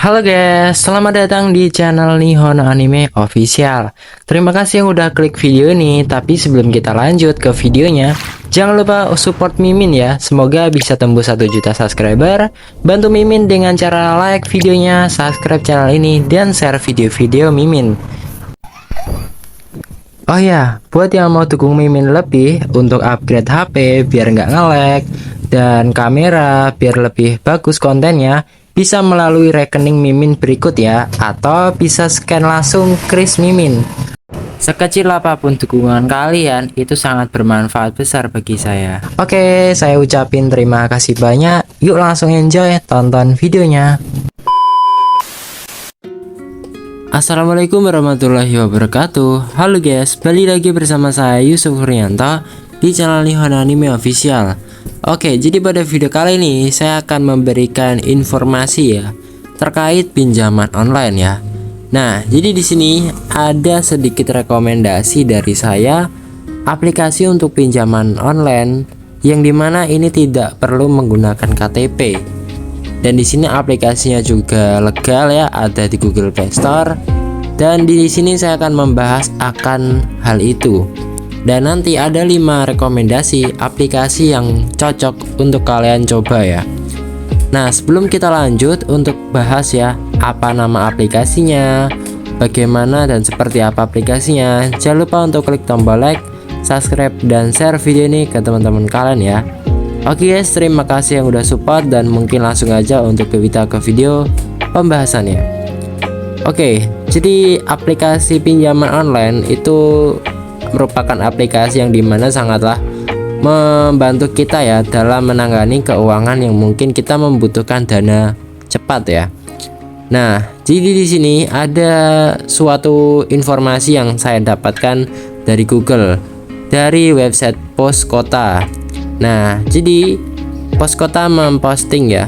Halo guys, selamat datang di channel Nihon Anime Official. Terima kasih yang udah klik video ini, tapi sebelum kita lanjut ke videonya, jangan lupa support Mimin ya. Semoga bisa tembus 1 juta subscriber. Bantu Mimin dengan cara like videonya, subscribe channel ini, dan share video-video Mimin. Oh ya, buat yang mau dukung Mimin lebih untuk upgrade HP biar nggak nge-lag dan kamera biar lebih bagus kontennya, bisa melalui rekening Mimin berikut ya, atau bisa scan langsung kris Mimin. Sekecil apapun dukungan kalian itu sangat bermanfaat besar bagi saya. Oke, saya ucapin terima kasih banyak. Yuk langsung enjoy tonton videonya. Assalamualaikum warahmatullahi wabarakatuh. Halo guys, balik lagi bersama saya Yusuf Huryanto di channel Nihon Anime Official. Oke, jadi pada video kali ini saya akan memberikan informasi ya terkait pinjaman online ya. Nah, jadi di sini ada sedikit rekomendasi dari saya aplikasi untuk pinjaman online yang dimana ini tidak perlu menggunakan KTP. Dan di sini aplikasinya juga legal ya, ada di Google Play Store. Dan di sini saya akan membahas akan hal itu. Dan nanti ada 5 rekomendasi aplikasi yang cocok untuk kalian coba ya. Nah, sebelum kita lanjut untuk bahas ya, apa nama aplikasinya, bagaimana dan seperti apa aplikasinya, jangan lupa untuk klik tombol like, subscribe, dan share video ini ke teman-teman kalian ya. Oke guys, terima kasih yang udah support dan mungkin langsung aja untuk kita ke video pembahasannya. Oke, jadi aplikasi pinjaman online itu merupakan aplikasi yang dimana sangatlah membantu kita ya dalam menangani keuangan yang mungkin kita membutuhkan dana cepat ya. Nah, jadi di sini ada suatu informasi yang saya dapatkan dari Google, dari website Pos Kota. Nah, jadi Pos Kota memposting ya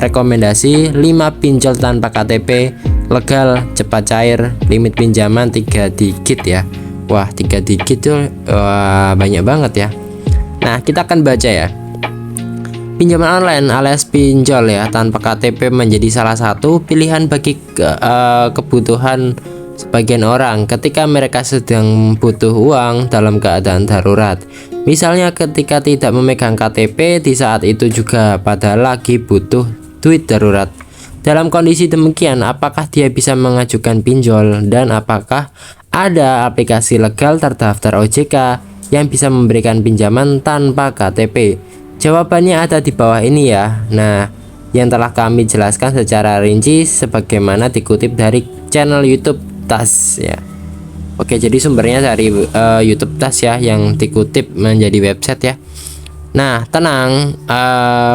rekomendasi 5 pinjol tanpa KTP, legal, cepat cair, limit pinjaman 3 digit ya. Wah, 3 digit tuh banyak banget ya. Nah, kita akan baca ya. Pinjaman online alias pinjol ya tanpa KTP menjadi salah satu pilihan bagi kebutuhan sebagian orang ketika mereka sedang butuh uang dalam keadaan darurat. Misalnya ketika tidak memegang KTP di saat itu juga padahal lagi butuh duit darurat. Dalam kondisi demikian, apakah dia bisa mengajukan pinjol dan apakah ada aplikasi legal terdaftar OJK yang bisa memberikan pinjaman tanpa KTP? Jawabannya ada di bawah ini ya. Nah, yang telah kami jelaskan secara rinci sebagaimana dikutip dari channel YouTube TAS ya. Oke, jadi sumbernya dari YouTube TAS ya yang dikutip menjadi website ya. Nah, tenang,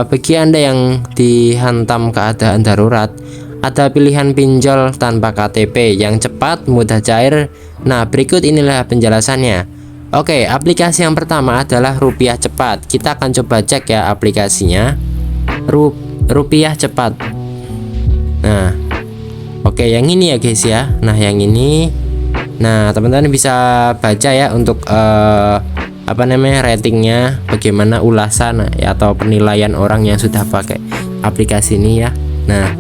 bagi Anda yang dihantam keadaan darurat, ada pilihan pinjol tanpa KTP yang cepat, mudah cair. Nah, berikut inilah penjelasannya. Oke, aplikasi yang pertama adalah Rupiah Cepat. Kita akan coba cek ya aplikasinya. Rupiah Cepat. Nah, oke, yang ini ya guys ya. Nah, yang ini. Nah, teman-teman bisa baca ya untuk ratingnya, bagaimana ulasan ya, atau penilaian orang yang sudah pakai aplikasi ini ya. Nah,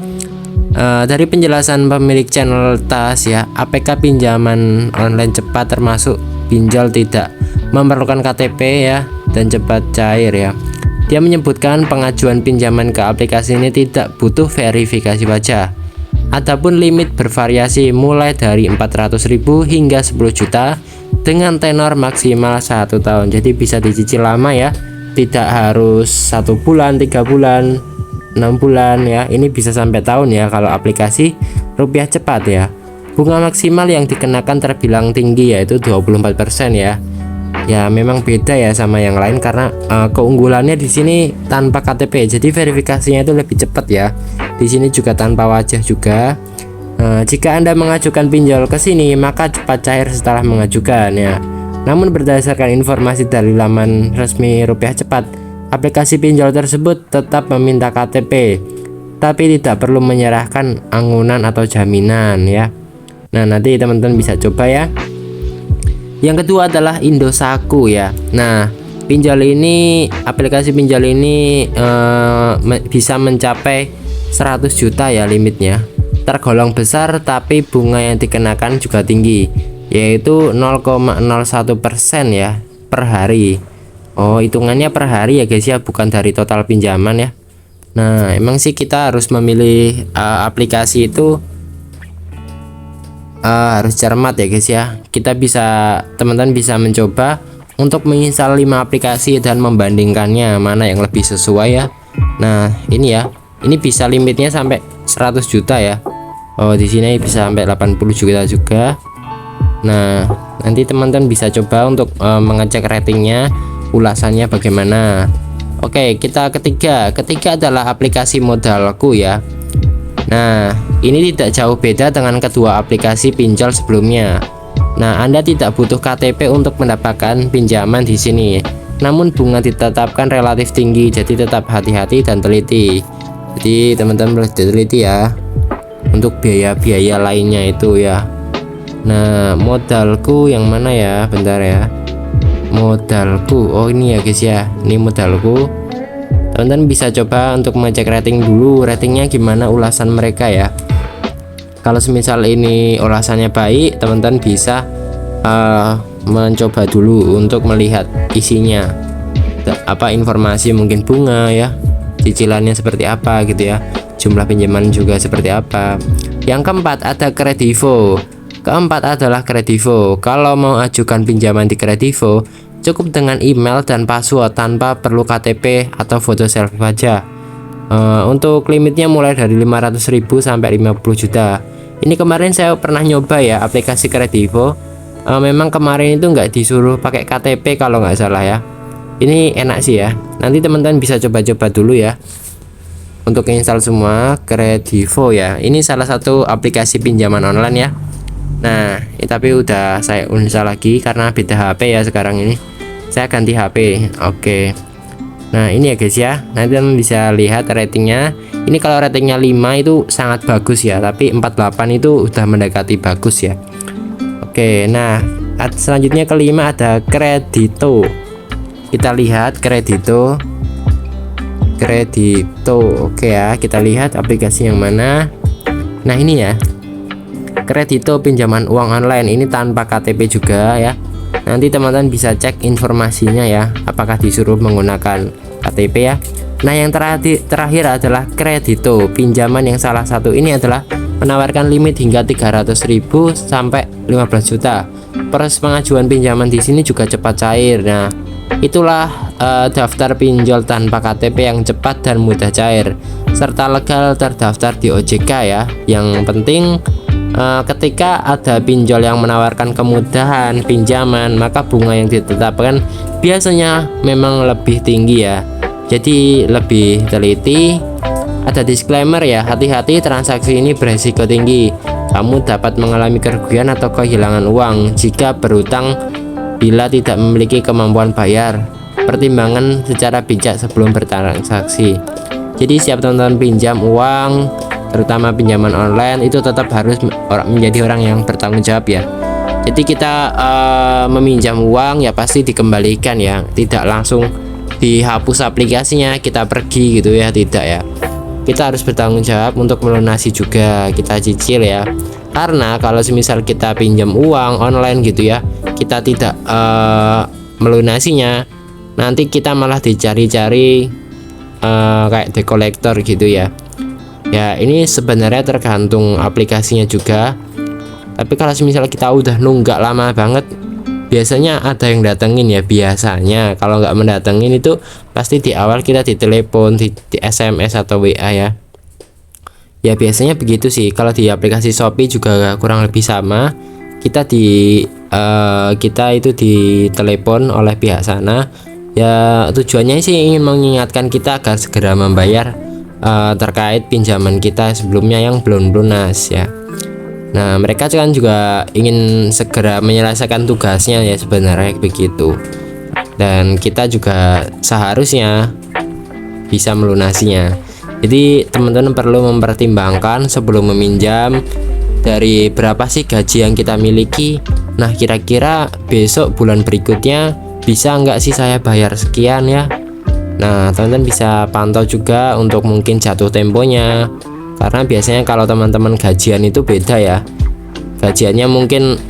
dari penjelasan pemilik channel TAS ya, APK pinjaman online cepat termasuk pinjol tidak memerlukan KTP ya dan cepat cair ya. Dia menyebutkan pengajuan pinjaman ke aplikasi ini tidak butuh verifikasi wajah. Adapun limit bervariasi mulai dari 400.000 hingga 10 juta dengan tenor maksimal 1 tahun. Jadi bisa dicicil lama ya, tidak harus 1 bulan, 3 bulan, 6 bulan ya. Ini bisa sampai tahun ya kalau aplikasi Rupiah Cepat ya. Bunga maksimal yang dikenakan terbilang tinggi yaitu 24% ya. Ya memang beda ya sama yang lain karena keunggulannya di sini tanpa KTP. Jadi verifikasinya itu lebih cepat ya. Di sini juga tanpa wajah juga. Jika Anda mengajukan pinjol ke sini, maka cepat cair setelah mengajukan ya. Namun berdasarkan informasi dari laman resmi Rupiah Cepat, aplikasi pinjol tersebut tetap meminta KTP, tapi tidak perlu menyerahkan anggunan atau jaminan ya. Nah, nanti teman-teman bisa coba ya. Yang kedua adalah Indosako ya. Nah, aplikasi pinjol ini bisa mencapai 100 juta ya limitnya. Tergolong besar tapi bunga yang dikenakan juga tinggi, yaitu 0,01% ya per hari. Oh, hitungannya per hari ya guys ya, bukan dari total pinjaman ya. Nah, emang sih kita harus memilih aplikasi itu harus cermat ya guys ya. Teman-teman bisa mencoba untuk menginstal 5 aplikasi dan membandingkannya mana yang lebih sesuai ya. Nah, ini ya. Ini bisa limitnya sampai 100 juta ya. Oh, di sini bisa sampai 80 juta juga. Nah, nanti teman-teman bisa coba untuk mengecek ratingnya, ulasannya bagaimana. Oke, kita ketiga adalah aplikasi Modalku ya. Nah, ini tidak jauh beda dengan kedua aplikasi pinjol sebelumnya. Nah, Anda tidak butuh KTP untuk mendapatkan pinjaman di sini. Namun bunga ditetapkan relatif tinggi, jadi tetap hati-hati dan teliti. Jadi teman-teman harus teliti ya untuk biaya-biaya lainnya itu ya. Nah, Modalku yang mana ya? Bentar ya. Modalku. Oh, ini ya guys ya. Ini Modalku. Teman-teman bisa coba untuk mengecek rating dulu, ratingnya gimana, ulasan mereka ya. Kalau semisal ini ulasannya baik, teman-teman bisa mencoba dulu untuk melihat isinya, apa informasi, mungkin bunga ya, cicilannya seperti apa gitu ya, jumlah pinjaman juga seperti apa. Yang keempat ada Kredivo. Keempat adalah Kredivo. Kalau mau ajukan pinjaman di Kredivo, cukup dengan email dan password tanpa perlu KTP atau foto selfie saja. Untuk limitnya mulai dari 500.000 sampai 50 juta. Ini kemarin saya pernah nyoba ya aplikasi Kredivo. Memang kemarin itu nggak disuruh pakai KTP kalau nggak salah ya. Ini enak sih ya. Nanti teman-teman bisa coba-coba dulu ya untuk install semua Kredivo ya. Ini salah satu aplikasi pinjaman online ya. Nah, tapi udah saya uninstall lagi karena beda HP ya sekarang ini. Saya ganti HP. Oke. Nah, ini ya guys ya. Nanti teman bisa lihat ratingnya. Ini kalau ratingnya 5 itu sangat bagus ya, tapi 48 itu udah mendekati bagus ya. Oke, nah selanjutnya kelima ada Kredito. Kita lihat Kredito. Oke ya, kita lihat aplikasi yang mana. Nah, ini ya. Kredito pinjaman uang online, ini tanpa KTP juga ya. Nanti teman-teman bisa cek informasinya ya, apakah disuruh menggunakan KTP ya. Nah, yang terakhir adalah Kredito pinjaman yang salah satu ini adalah menawarkan limit hingga 300.000 sampai 15 juta. Proses pengajuan pinjaman di sini juga cepat cair. Nah, itulah daftar pinjol tanpa KTP yang cepat dan mudah cair serta legal terdaftar di OJK ya. Yang penting ketika ada pinjol yang menawarkan kemudahan pinjaman, maka bunga yang ditetapkan biasanya memang lebih tinggi ya. Jadi lebih teliti. Ada disclaimer ya, hati-hati transaksi ini beresiko tinggi. Kamu dapat mengalami kerugian atau kehilangan uang jika berhutang bila tidak memiliki kemampuan bayar. Pertimbangan secara bijak sebelum bertransaksi. Jadi siap teman-teman pinjam uang, terutama pinjaman online, itu tetap harus menjadi orang yang bertanggung jawab ya. Jadi kita meminjam uang ya pasti dikembalikan ya, tidak langsung dihapus aplikasinya kita pergi gitu ya, tidak ya. Kita harus bertanggung jawab untuk melunasi juga, kita cicil ya. Karena kalau semisal kita pinjam uang online gitu ya, kita tidak melunasinya, nanti kita malah dicari-cari kayak dekolektor gitu ya. Ya, ini sebenarnya tergantung aplikasinya juga. Tapi kalau misalnya kita udah nunggak lama banget, biasanya ada yang datengin ya. Biasanya kalau nggak mendatengin itu pasti di awal kita ditelepon, di SMS atau WA ya. Ya biasanya begitu sih. Kalau di aplikasi Shopee juga kurang lebih sama. Kita itu ditelepon oleh pihak sana. Ya tujuannya sih ingin mengingatkan kita agar segera membayar terkait pinjaman kita sebelumnya yang belum lunas ya. Nah, mereka kan juga ingin segera menyelesaikan tugasnya ya, sebenarnya begitu. Dan kita juga seharusnya bisa melunasinya. Jadi teman-teman perlu mempertimbangkan sebelum meminjam, dari berapa sih gaji yang kita miliki. Nah, kira-kira besok bulan berikutnya bisa nggak sih saya bayar sekian ya. Nah, teman-teman bisa pantau juga untuk mungkin jatuh temponya, karena biasanya kalau teman-teman gajian itu beda ya. Gajiannya mungkin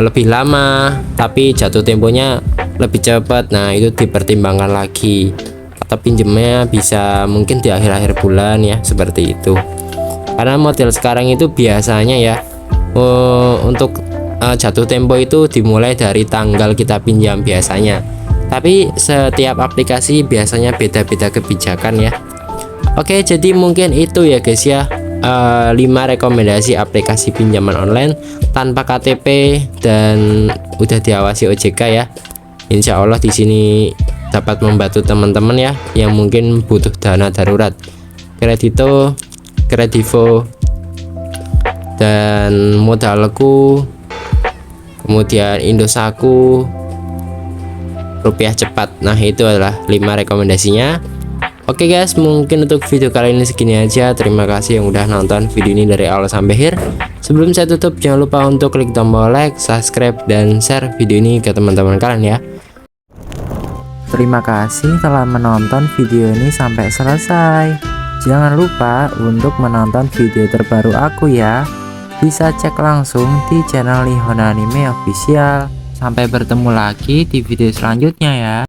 lebih lama, tapi jatuh temponya lebih cepat. Nah, itu dipertimbangkan lagi. Atau pinjemnya bisa mungkin di akhir-akhir bulan ya, seperti itu. Karena model sekarang itu biasanya ya, untuk jatuh tempo itu dimulai dari tanggal kita pinjam biasanya. Tapi setiap aplikasi biasanya beda-beda kebijakan ya. Oke, jadi mungkin itu ya guys ya, 5 rekomendasi aplikasi pinjaman online tanpa KTP dan udah diawasi OJK ya. Insya Allah di sini dapat membantu teman-teman ya yang mungkin butuh dana darurat. Kredito, Kredivo, dan Modalku, kemudian Indosatku, Rupiah Cepat. Nah, itu adalah 5 rekomendasinya. Oke guys, mungkin untuk video kali ini segini aja. Terima kasih yang udah nonton video ini dari awal sampai akhir. Sebelum saya tutup, jangan lupa untuk klik tombol like, subscribe, dan share video ini ke teman-teman kalian ya. Terima kasih telah menonton video ini sampai selesai. Jangan lupa untuk menonton video terbaru aku ya. Bisa cek langsung di channel Nihon Anime Official. Sampai bertemu lagi di video selanjutnya ya.